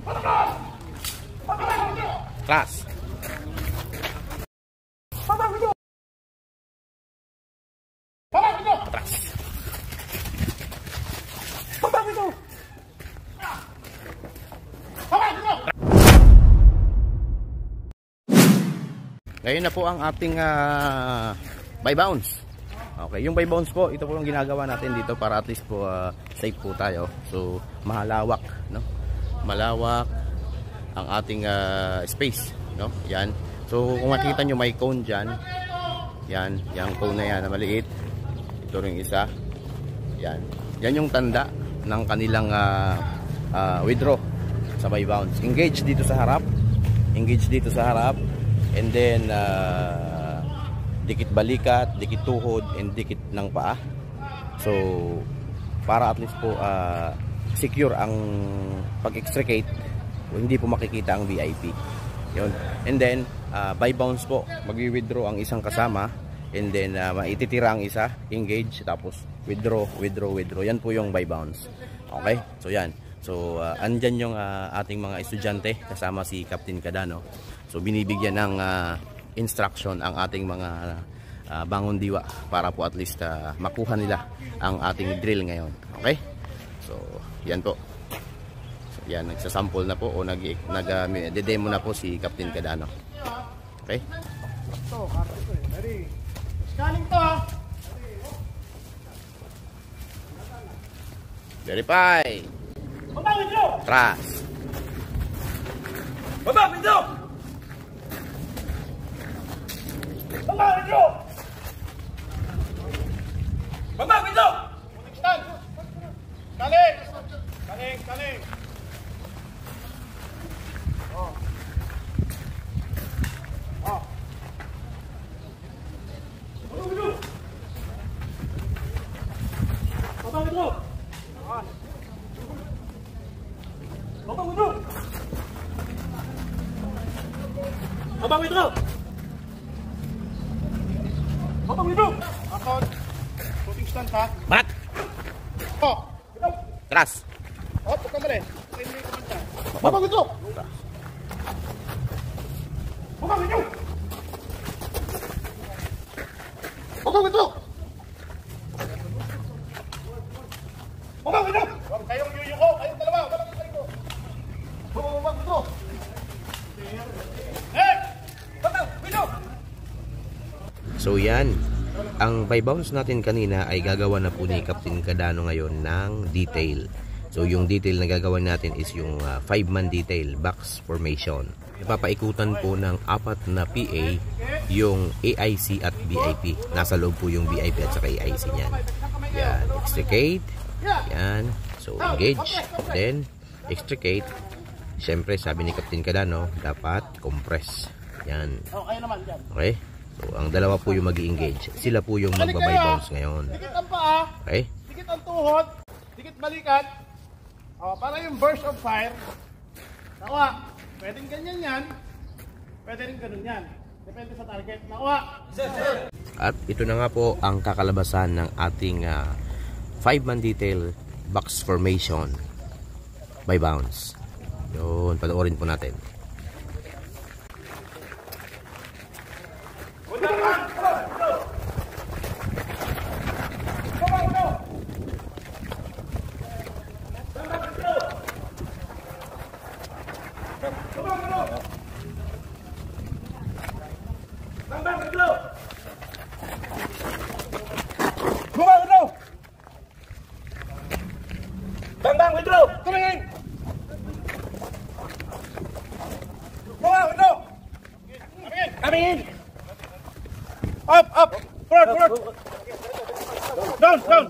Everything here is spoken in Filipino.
Class. Atras. Ngayon na po ang ating by bounce. Okay, yung by bounce po, ito po yung ginagawa natin dito para at least po safe po tayo. So, mahalawak, no? Malawak ang ating space, no? Yan. So, kung makita nyo may cone dyan. Yan, yung cone na yan na maliit. Ito rin isa. Yan. Yan yung tanda ng kanilang withdraw sa by bounce. Engage dito sa harap. Engage dito sa harap. And then dikit balikat, dikit tuhod, and dikit ng paa. So para at least po secure ang pag-extricate, hindi po makikita ang VIP. Yun. And then by bounce po, magwi-withdraw ang isang kasama, and then maititira ang isa, engage, tapos withdraw, withdraw, withdraw. Yan po yung by bounce. Okay? So yan. So andyan yung ating mga estudyante kasama si Captain Cadano. So binibigyan ng instruction ang ating mga bangon diwa para po at least makuha nila ang ating drill ngayon. Okay? So yan po. So yan, nagsasample na po o nag-demo na po si Captain Cadano. Okay? Scanning to ha. Verify. Trust. Baba, Pinto! Baba, Pinto! Baba, Pinto! Stand! Kaling! Kaling, kaling! Oh. Oh. Baba, Pinto! Baba, Pinto! Baba, Pinto! Abang Widro! Abang Widro! Akon! Shooting stand ha? Barat! Oh! Widro! Tras! Oh, huwag ka mali. Abang Widro! Abang Widro! Abang Widro! Abang Widro! Huwag kayong yuyuko! Kayong dalawa! Walang kayo! Abang Widro! So yan, ang by bounce natin kanina ay gagawa na po ni Captain Cadano ngayon ng detail. So yung detail na gagawin natin is yung 5-man detail, box formation. Ipapaikutan po ng 4 na PA yung AIC at VIP. Nasa loob po yung VIP at saka AIC niyan. Yan, extricate. Yan, so engage. Then, extricate. Siyempre, sabi ni Captain Cadano, dapat compress. Yan. Okay? So, ang dalawa po yung mag-i-engage. Sila po yung magbabay bounce ngayon. Dikit ang paa. Okay? Dikit ang tuhod. Dikit balikat. O, para yung burst of fire. Nakuha. Pwedeng ganyan yan. Pwede rin ganun yan. Depende sa target. Nakuha. At ito na nga po ang kakalabasan ng ating 5-man detail box formation by bounce. Yun, panoorin po natin. Bang, withdraw! Coming in! Withdraw! Coming in! Up! Forward! Down!